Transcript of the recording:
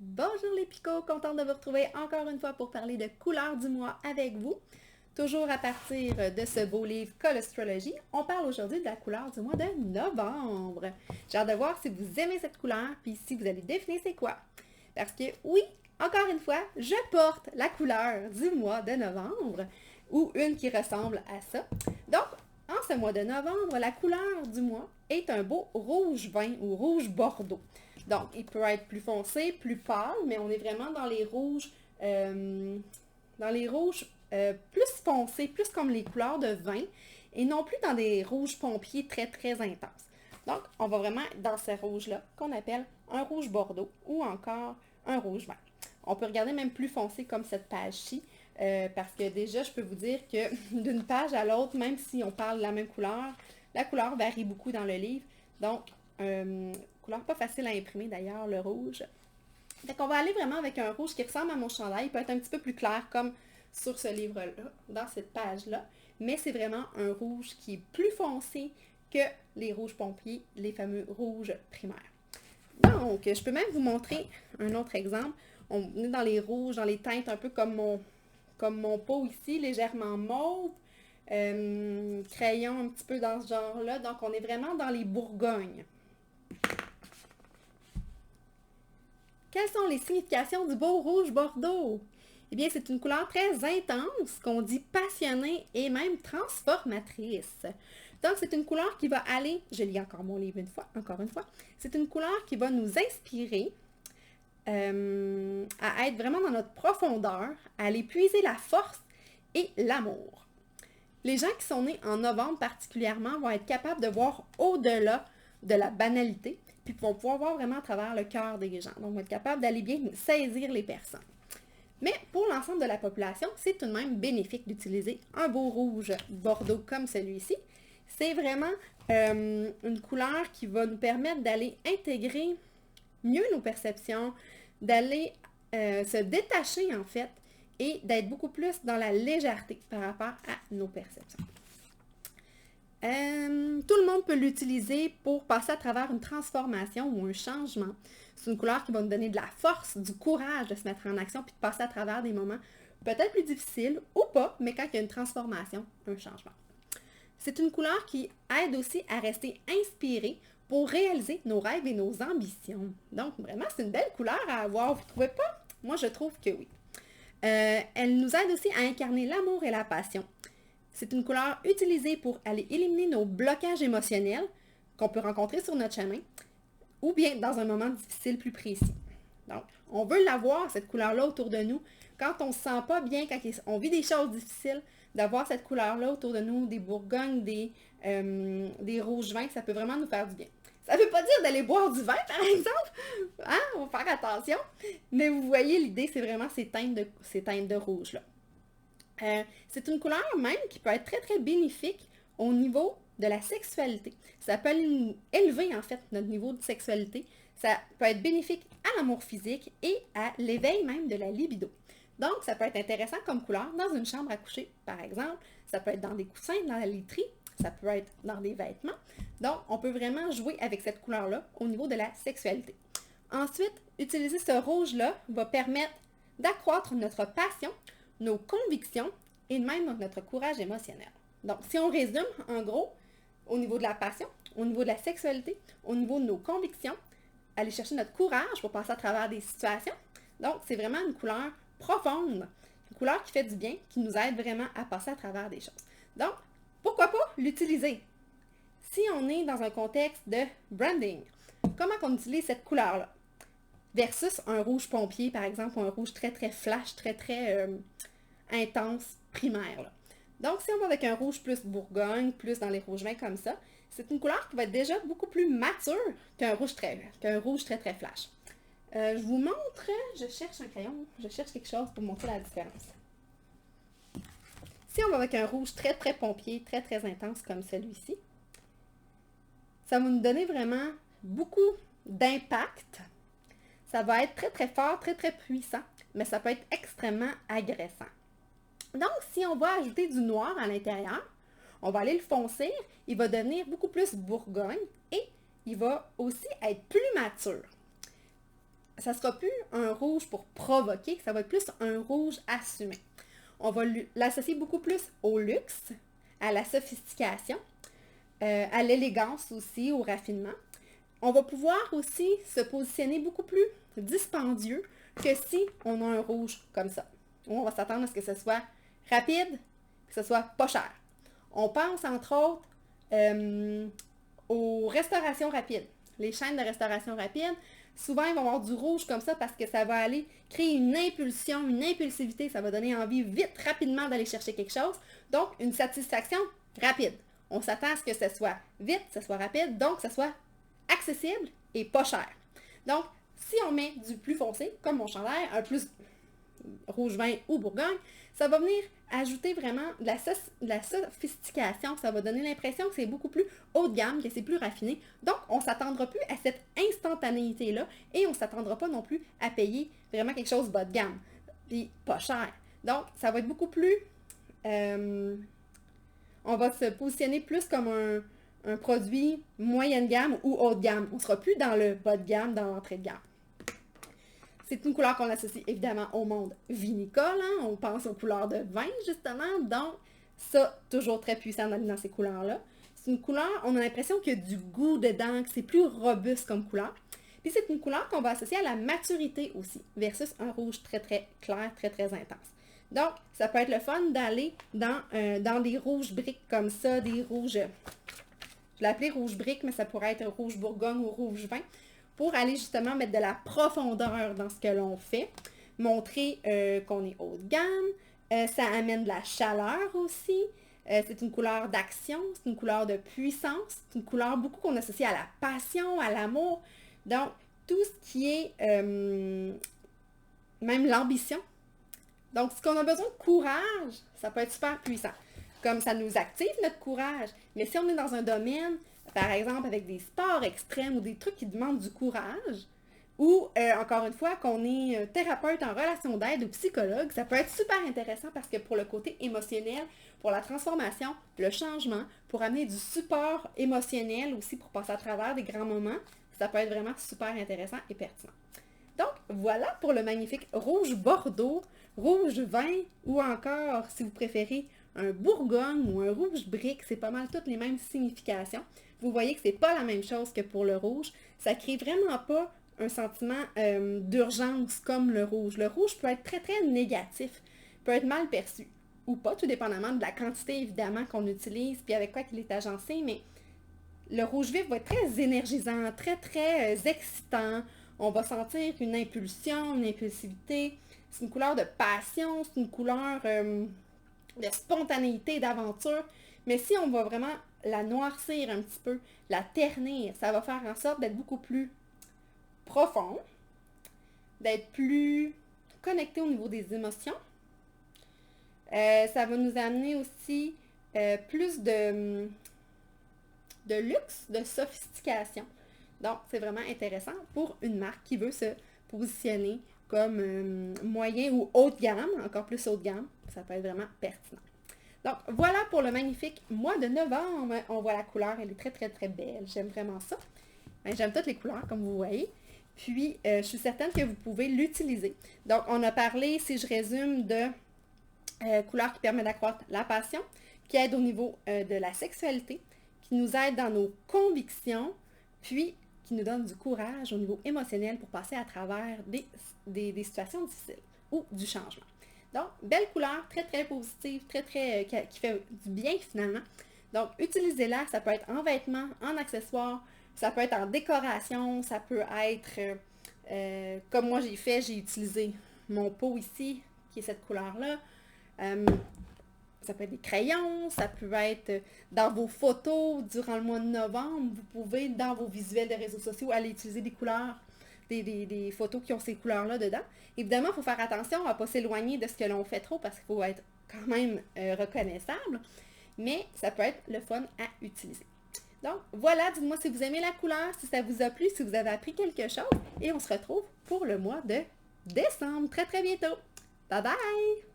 Bonjour les picots, contente de vous retrouver encore une fois pour parler de couleurs du mois avec vous. Toujours à partir de ce beau livre Colostrology, on parle aujourd'hui de la couleur du mois de novembre. J'ai hâte de voir si vous aimez cette couleur, puis si vous allez deviner c'est quoi. Parce que oui, encore une fois, je porte la couleur du mois de novembre, ou une qui ressemble à ça. Donc, en ce mois de novembre, la couleur du mois est un beau rouge vin ou rouge bordeaux. Donc, il peut être plus foncé, plus pâle, mais on est vraiment dans les rouges, plus foncés, plus comme les couleurs de vin, et non plus dans des rouges pompiers très, très intenses. Donc, on va vraiment être dans ces rouges-là, qu'on appelle un rouge bordeaux ou encore un rouge vin. On peut regarder même plus foncé comme cette page-ci, parce que déjà, je peux vous dire que d'une page à l'autre, même si on parle de la même couleur, la couleur varie beaucoup dans le livre. Donc, couleur pas facile à imprimer d'ailleurs, le rouge. Fait qu'on va aller vraiment avec un rouge qui ressemble à mon chandail. Il peut être un petit peu plus clair comme sur ce livre-là, dans cette page-là. Mais c'est vraiment un rouge qui est plus foncé que les rouges pompiers, les fameux rouges primaires. Donc, je peux même vous montrer un autre exemple. On est dans les rouges, dans les teintes un peu comme mon pot ici, légèrement mauve. Crayon un petit peu dans ce genre-là. Donc, on est vraiment dans les Bourgognes. Quelles sont les significations du beau rouge bordeaux? Eh bien, c'est une couleur très intense, qu'on dit passionnée et même transformatrice. Donc, c'est une couleur qui va aller, je lis encore mon livre encore une fois, c'est une couleur qui va nous inspirer à être vraiment dans notre profondeur, à aller puiser la force et l'amour. Les gens qui sont nés en novembre particulièrement vont être capables de voir au-delà de la banalité, puis vont pouvoir voir vraiment à travers le cœur des gens. Donc, vont être capables d'aller bien saisir les personnes. Mais pour l'ensemble de la population, c'est tout de même bénéfique d'utiliser un beau rouge bordeaux comme celui-ci. C'est vraiment une couleur qui va nous permettre d'aller intégrer mieux nos perceptions, d'aller se détacher en fait, et d'être beaucoup plus dans la légèreté par rapport à nos perceptions. Tout le monde peut l'utiliser pour passer à travers une transformation ou un changement. C'est une couleur qui va nous donner de la force, du courage de se mettre en action puis de passer à travers des moments peut-être plus difficiles ou pas, mais quand il y a une transformation, un changement. C'est une couleur qui aide aussi à rester inspiré pour réaliser nos rêves et nos ambitions. Donc, vraiment, c'est une belle couleur à avoir, vous ne trouvez pas? Moi, je trouve que oui. Elle nous aide aussi à incarner l'amour et la passion. C'est une couleur utilisée pour aller éliminer nos blocages émotionnels qu'on peut rencontrer sur notre chemin ou bien dans un moment difficile plus précis. Donc, on veut l'avoir, cette couleur-là, autour de nous. Quand on ne se sent pas bien, quand on vit des choses difficiles, d'avoir cette couleur-là autour de nous, des bourgognes, des rouges vins, ça peut vraiment nous faire du bien. Ça ne veut pas dire d'aller boire du vin, par exemple. Hein? On va faire attention. Mais vous voyez, l'idée, c'est vraiment ces teintes de rouge-là. C'est une couleur même qui peut être très, très bénéfique au niveau de la sexualité. Ça peut élever, en fait, notre niveau de sexualité. Ça peut être bénéfique à l'amour physique et à l'éveil même de la libido. Donc, ça peut être intéressant comme couleur dans une chambre à coucher, par exemple. Ça peut être dans des coussins, dans la literie. Ça peut être dans des vêtements. Donc, on peut vraiment jouer avec cette couleur-là au niveau de la sexualité. Ensuite, utiliser ce rouge-là va permettre d'accroître notre passion, nos convictions et même notre courage émotionnel. Donc, si on résume, en gros, au niveau de la passion, au niveau de la sexualité, au niveau de nos convictions, aller chercher notre courage pour passer à travers des situations. Donc, c'est vraiment une couleur profonde, une couleur qui fait du bien, qui nous aide vraiment à passer à travers des choses. Donc, pourquoi pas l'utiliser? Si on est dans un contexte de branding, comment on utilise cette couleur-là? Versus un rouge pompier, par exemple, ou un rouge très, très flash, très, très intense, primaire. Là. Donc, si on va avec un rouge plus bourgogne, plus dans les rouges vins comme ça, c'est une couleur qui va être déjà beaucoup plus mature qu'un rouge très, très flash. Je vous montre, je cherche un crayon, je cherche quelque chose pour montrer la différence. Si on va avec un rouge très, très pompier, très, très intense comme celui-ci, ça va nous donner vraiment beaucoup d'impact. Ça va être très, très fort, très, très puissant, mais ça peut être extrêmement agressant. Donc, si on va ajouter du noir à l'intérieur, on va aller le foncir, il va devenir beaucoup plus bourgogne et il va aussi être plus mature. ça sera plus un rouge pour provoquer, ça va être plus un rouge assumé. On va l'associer beaucoup plus au luxe, à la sophistication, à l'élégance aussi, au raffinement. On va pouvoir aussi se positionner beaucoup plus dispendieux que si on a un rouge comme ça. On va s'attendre à ce que ce soit rapide, que ce soit pas cher. On pense entre autres aux restaurations rapides. Les chaînes de restauration rapide, souvent ils vont avoir du rouge comme ça parce que ça va aller créer une impulsion, une impulsivité. Ça va donner envie vite, rapidement d'aller chercher quelque chose. Donc, une satisfaction rapide. On s'attend à ce que ce soit vite, que ce soit rapide, donc que ce soit accessible et pas cher. Donc, si on met du plus foncé, comme mon chandail, un plus rouge vin ou bourgogne, ça va venir ajouter vraiment de la sophistication. Ça va donner l'impression que c'est beaucoup plus haut de gamme, que c'est plus raffiné. Donc, on ne s'attendra plus à cette instantanéité-là et on ne s'attendra pas non plus à payer vraiment quelque chose bas de gamme, puis pas cher. Donc, ça va être beaucoup plus... on va se positionner plus comme un produit moyenne gamme ou haut de gamme. On ne sera plus dans le bas de gamme, dans l'entrée de gamme. C'est une couleur qu'on associe évidemment au monde vinicole. Hein? On pense aux couleurs de vin, justement. Donc, ça, toujours très puissant dans ces couleurs-là. C'est une couleur, on a l'impression qu'il y a du goût dedans, que c'est plus robuste comme couleur. Puis c'est une couleur qu'on va associer à la maturité aussi, versus un rouge très, très clair, très, très intense. Donc, ça peut être le fun d'aller dans des rouges briques comme ça, des rouges, je l'ai appelé rouge brique, mais ça pourrait être rouge bourgogne ou rouge vin, pour aller justement mettre de la profondeur dans ce que l'on fait, montrer qu'on est haut de gamme, ça amène de la chaleur aussi, c'est une couleur d'action, c'est une couleur de puissance, c'est une couleur beaucoup qu'on associe à la passion, à l'amour, donc tout ce qui est même l'ambition. Donc, si on a besoin de courage, ça peut être super puissant. Comme ça nous active notre courage. Mais si on est dans un domaine, par exemple, avec des sports extrêmes ou des trucs qui demandent du courage, ou, encore une fois, qu'on est thérapeute en relation d'aide ou psychologue, ça peut être super intéressant parce que pour le côté émotionnel, pour la transformation, le changement, pour amener du support émotionnel aussi pour passer à travers des grands moments, ça peut être vraiment super intéressant et pertinent. Donc, voilà pour le magnifique rouge bordeaux, rouge vin ou encore, si vous préférez, un bourgogne ou un rouge brique. C'est pas mal toutes les mêmes significations. Vous voyez que c'est pas la même chose que pour le rouge. Ça crée vraiment pas un sentiment d'urgence comme le rouge. Le rouge peut être très, très négatif, peut être mal perçu ou pas, tout dépendamment de la quantité, évidemment, qu'on utilise puis avec quoi il est agencé, mais le rouge vif va être très énergisant, très, très excitant. On va sentir une impulsion, une impulsivité. C'est une couleur de passion, c'est une couleur de spontanéité, d'aventure. Mais si on va vraiment la noircir un petit peu, la ternir, ça va faire en sorte d'être beaucoup plus profond, d'être plus connecté au niveau des émotions. Ça va nous amener aussi plus de luxe, de sophistication. Donc, c'est vraiment intéressant pour une marque qui veut se positionner comme moyen ou haut de gamme, encore plus haut de gamme. Ça peut être vraiment pertinent. Donc, voilà pour le magnifique mois de novembre. On voit la couleur, elle est très, très, très belle. J'aime vraiment ça. J'aime toutes les couleurs, comme vous voyez. Puis, je suis certaine que vous pouvez l'utiliser. Donc, on a parlé, si je résume, de couleurs qui permettent d'accroître la passion, qui aident au niveau de la sexualité, qui nous aident dans nos convictions, puis qui nous donne du courage au niveau émotionnel pour passer à travers des situations difficiles ou du changement. Donc, belle couleur, très, très positive, très, très, qui fait du bien finalement. Donc, utilisez-la, ça peut être en vêtements, en accessoires, ça peut être en décoration, ça peut être, comme moi j'ai utilisé mon pot ici, qui est cette couleur-là. Ça peut être des crayons, ça peut être dans vos photos durant le mois de novembre. Vous pouvez, dans vos visuels de réseaux sociaux, aller utiliser des couleurs, des photos qui ont ces couleurs-là dedans. Évidemment, il faut faire attention à ne pas s'éloigner de ce que l'on fait trop parce qu'il faut être quand même reconnaissable. Mais ça peut être le fun à utiliser. Donc, voilà, dites-moi si vous aimez la couleur, si ça vous a plu, si vous avez appris quelque chose. Et on se retrouve pour le mois de décembre, très très bientôt. Bye bye!